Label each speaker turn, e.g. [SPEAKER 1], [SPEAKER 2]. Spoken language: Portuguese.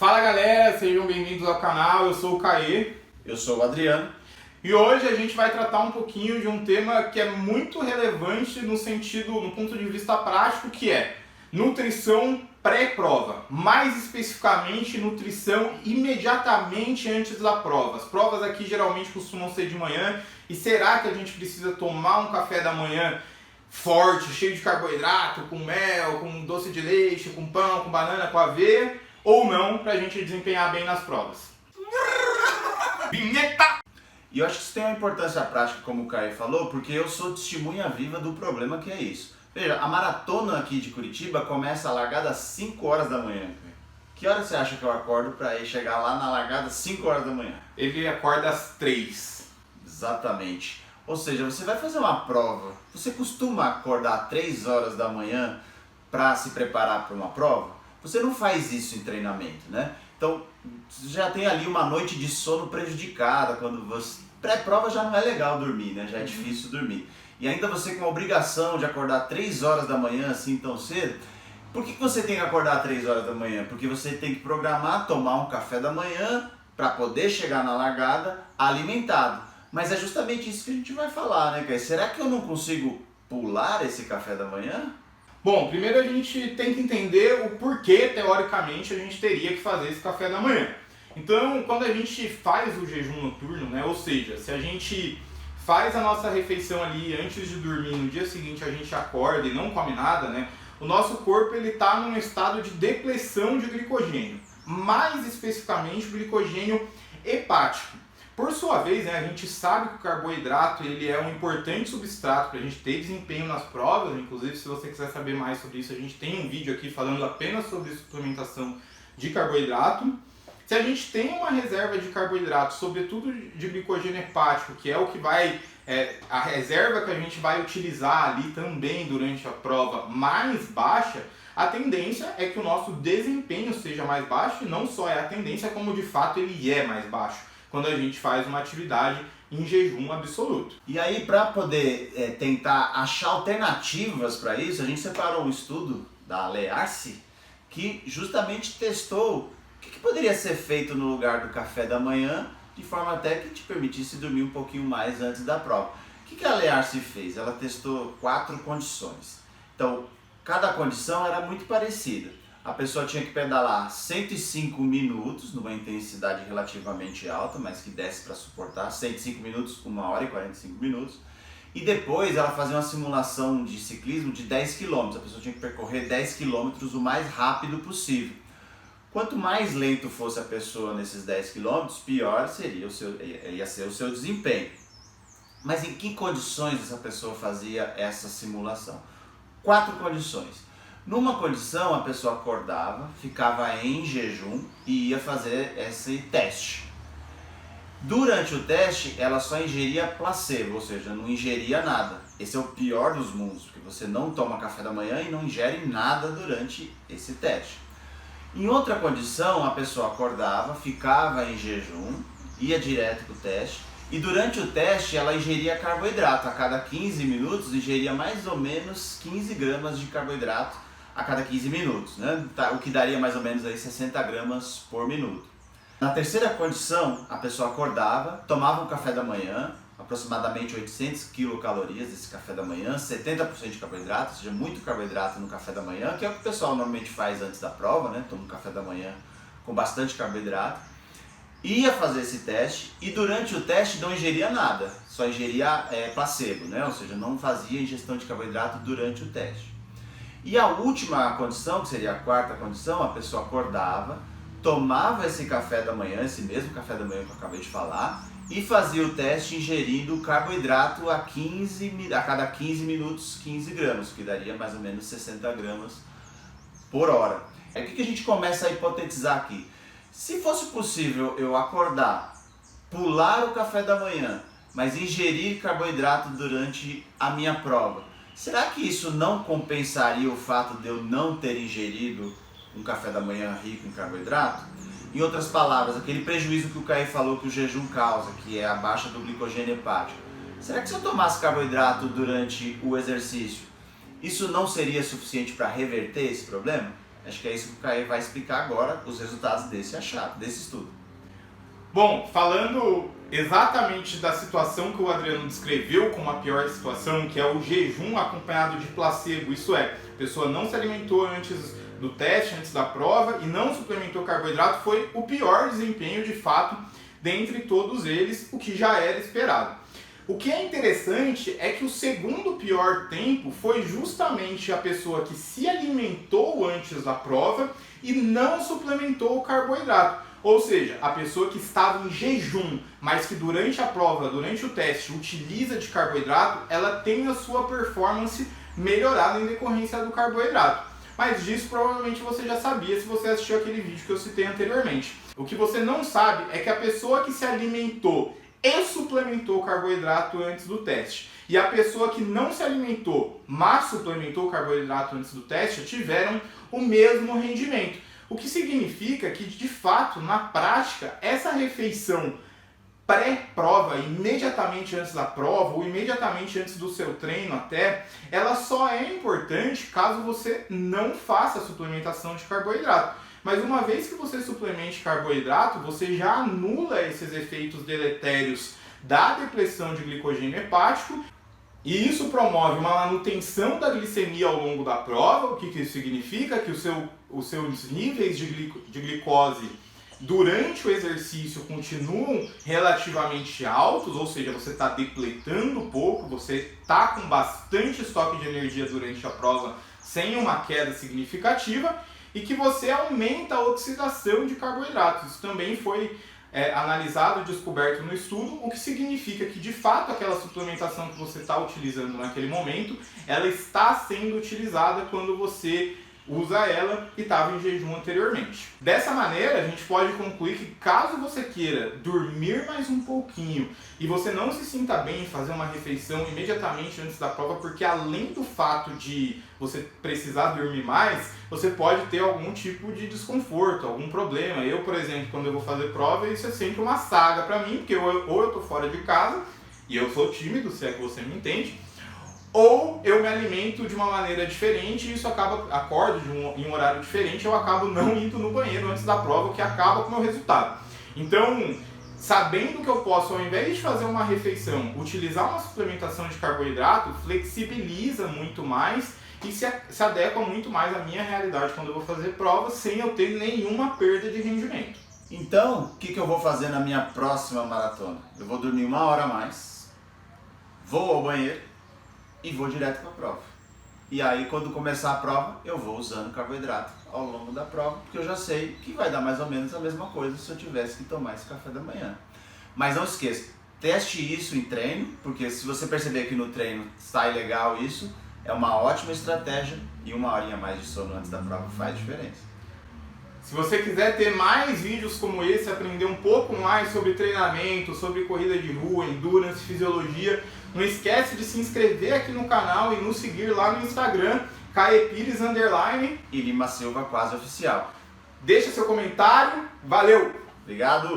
[SPEAKER 1] Fala galera, sejam bem-vindos ao canal, eu sou o Caê.
[SPEAKER 2] Eu sou o Adriano.
[SPEAKER 1] E hoje a gente vai tratar um pouquinho de um tema que é muito relevante no ponto de vista prático, que é nutrição pré-prova. Mais especificamente, nutrição imediatamente antes da prova. As provas aqui geralmente costumam ser de manhã. E será que a gente precisa tomar um café da manhã forte, cheio de carboidrato, com mel, com doce de leite, com pão, com banana, com aveia, ou não, para a gente desempenhar bem nas provas? Vinheta!
[SPEAKER 2] E eu acho que isso tem uma importância prática, como o Caio falou, porque eu sou testemunha viva do problema que é isso. Veja, a maratona aqui de Curitiba começa a largada às 5 horas da manhã. Que hora você acha que eu acordo para ir chegar lá na largada às 5 horas da manhã?
[SPEAKER 1] Ele acorda às 3.
[SPEAKER 2] Exatamente. Ou seja, você vai fazer uma prova, você costuma acordar às 3 horas da manhã para se preparar para uma prova? Você não faz isso em treinamento, né? Então, você já tem ali uma noite de sono prejudicada, quando você... Pré-prova já não é legal dormir, né? Já é difícil dormir. E ainda você com a obrigação de acordar 3 horas da manhã, assim tão cedo. Por que você tem que acordar às 3 horas da manhã? Porque você tem que programar, tomar um café da manhã para poder chegar na largada alimentado. Mas é justamente isso que a gente vai falar, né, Caio? Será que eu não consigo pular esse café da manhã?
[SPEAKER 1] Bom, primeiro a gente tem que entender o porquê, teoricamente, a gente teria que fazer esse café da manhã. Então, quando a gente faz o jejum noturno, né, ou seja, se a gente faz a nossa refeição ali antes de dormir, no dia seguinte a gente acorda e não come nada, né, o nosso corpo está num estado de depleção de glicogênio, mais especificamente o glicogênio hepático. Por sua vez, né, a gente sabe que o carboidrato ele é um importante substrato para a gente ter desempenho nas provas. Inclusive, se você quiser saber mais sobre isso, a gente tem um vídeo aqui falando apenas sobre suplementação de carboidrato. Se a gente tem uma reserva de carboidrato, sobretudo de glicogênio hepático, que é o que vai a reserva que a gente vai utilizar ali também durante a prova mais baixa, a tendência é que o nosso desempenho seja mais baixo, e não só é a tendência, como de fato ele é mais baixo quando a gente faz uma atividade em jejum absoluto.
[SPEAKER 2] E aí, para poder tentar achar alternativas para isso, a gente separou um estudo da LEARC que justamente testou o que poderia ser feito no lugar do café da manhã, de forma até que te permitisse dormir um pouquinho mais antes da prova. O que a LEARC fez? Ela testou 4 condições. Então, cada condição era muito parecida. A pessoa tinha que pedalar 105 minutos, numa intensidade relativamente alta, mas que desse para suportar, 105 minutos, 1 hora e 45 minutos. E depois ela fazia uma simulação de ciclismo de 10 km. A pessoa tinha que percorrer 10 km o mais rápido possível. Quanto mais lento fosse a pessoa nesses 10 km, pior ia ser o seu desempenho. Mas em que condições essa pessoa fazia essa simulação? 4 condições. Numa condição, a pessoa acordava, ficava em jejum e ia fazer esse teste. Durante o teste, ela só ingeria placebo, ou seja, não ingeria nada. Esse é o pior dos mundos, porque você não toma café da manhã e não ingere nada durante esse teste. Em outra condição, a pessoa acordava, ficava em jejum, ia direto para o teste, e durante o teste ela ingeria carboidrato. A cada 15 minutos, ingeria mais ou menos 15 gramas de carboidrato a cada 15 minutos, né? O que daria mais ou menos aí 60 gramas por minuto. Na terceira condição, a pessoa acordava, tomava um café da manhã, aproximadamente 800 quilocalorias desse café da manhã, 70% de carboidrato, ou seja, muito carboidrato no café da manhã, que é o que o pessoal normalmente faz antes da prova, né? Toma um café da manhã com bastante carboidrato. Ia fazer esse teste e durante o teste não ingeria nada, só ingeria placebo, né? Ou seja, não fazia ingestão de carboidrato durante o teste. E a última condição, que seria a quarta condição, a pessoa acordava, tomava esse café da manhã, esse mesmo café da manhã que eu acabei de falar, e fazia o teste ingerindo carboidrato a cada 15 minutos, 15 gramas, que daria mais ou menos 60 gramas por hora. É o que a gente começa a hipotetizar aqui. Se fosse possível eu acordar, pular o café da manhã, mas ingerir carboidrato durante a minha prova, será que isso não compensaria o fato de eu não ter ingerido um café da manhã rico em carboidrato? Em outras palavras, aquele prejuízo que o Caio falou que o jejum causa, que é a baixa do glicogênio hepático. Será que se eu tomasse carboidrato durante o exercício, isso não seria suficiente para reverter esse problema? Acho que é isso que o Caê vai explicar agora, os resultados desse estudo.
[SPEAKER 1] Bom, falando exatamente da situação que o Adriano descreveu como a pior situação, que é o jejum acompanhado de placebo, isso é, a pessoa não se alimentou antes do teste, antes da prova e não suplementou carboidrato, foi o pior desempenho de fato dentre todos eles, o que já era esperado. O que é interessante é que o segundo pior tempo foi justamente a pessoa que se alimentou antes da prova e não suplementou o carboidrato. Ou seja, a pessoa que estava em jejum, mas que durante a prova, durante o teste, utiliza de carboidrato, ela tem a sua performance melhorada em decorrência do carboidrato. Mas disso provavelmente você já sabia se você assistiu aquele vídeo que eu citei anteriormente. O que você não sabe é que a pessoa que se alimentou e suplementou carboidrato antes do teste e a pessoa que não se alimentou, mas suplementou carboidrato antes do teste, tiveram o mesmo rendimento. O que significa que, de fato, na prática, essa refeição pré-prova, imediatamente antes da prova ou imediatamente antes do seu treino até, ela só é importante caso você não faça a suplementação de carboidrato. Mas uma vez que você suplemente carboidrato, você já anula esses efeitos deletérios da depressão de glicogênio hepático e isso promove uma manutenção da glicemia ao longo da prova. O que isso significa? Que os seus níveis de glicose durante o exercício continuam relativamente altos, ou seja, você está depletando pouco, você está com bastante estoque de energia durante a prova sem uma queda significativa e que você aumenta a oxidação de carboidratos. Isso também foi analisado e descoberto no estudo, o que significa que, de fato, aquela suplementação que você está utilizando naquele momento, ela está sendo utilizada quando você usa ela e estava em jejum anteriormente. Dessa maneira, a gente pode concluir que caso você queira dormir mais um pouquinho e você não se sinta bem em fazer uma refeição imediatamente antes da prova, porque além do fato de você precisar dormir mais, você pode ter algum tipo de desconforto, algum problema. Eu, por exemplo, quando eu vou fazer prova, isso é sempre uma saga para mim, porque ou eu estou fora de casa, e eu sou tímido, se é que você me entende, ou eu me alimento de uma maneira diferente e isso acordo em um horário diferente, eu acabo não indo no banheiro antes da prova, o que acaba com o meu resultado. Então, sabendo que eu posso, ao invés de fazer uma refeição, utilizar uma suplementação de carboidrato, flexibiliza muito mais e se adequa muito mais à minha realidade quando eu vou fazer prova, sem eu ter nenhuma perda de rendimento.
[SPEAKER 2] Então, o que eu vou fazer na minha próxima maratona? Eu vou dormir 1 hora a mais, vou ao banheiro e vou direto para a prova. E aí, quando começar a prova, eu vou usando carboidrato ao longo da prova, porque eu já sei que vai dar mais ou menos a mesma coisa se eu tivesse que tomar esse café da manhã. Mas não esqueça, teste isso em treino, porque se você perceber que no treino sai legal isso, é uma ótima estratégia e 1 horinha a mais de sono antes da prova faz diferença.
[SPEAKER 1] Se você quiser ter mais vídeos como esse, aprender um pouco mais sobre treinamento, sobre corrida de rua, endurance, fisiologia, não esquece de se inscrever aqui no canal e nos seguir lá no Instagram, @caepires_
[SPEAKER 2] e Lima Silva quase oficial.
[SPEAKER 1] Deixa seu comentário, valeu!
[SPEAKER 2] Obrigado!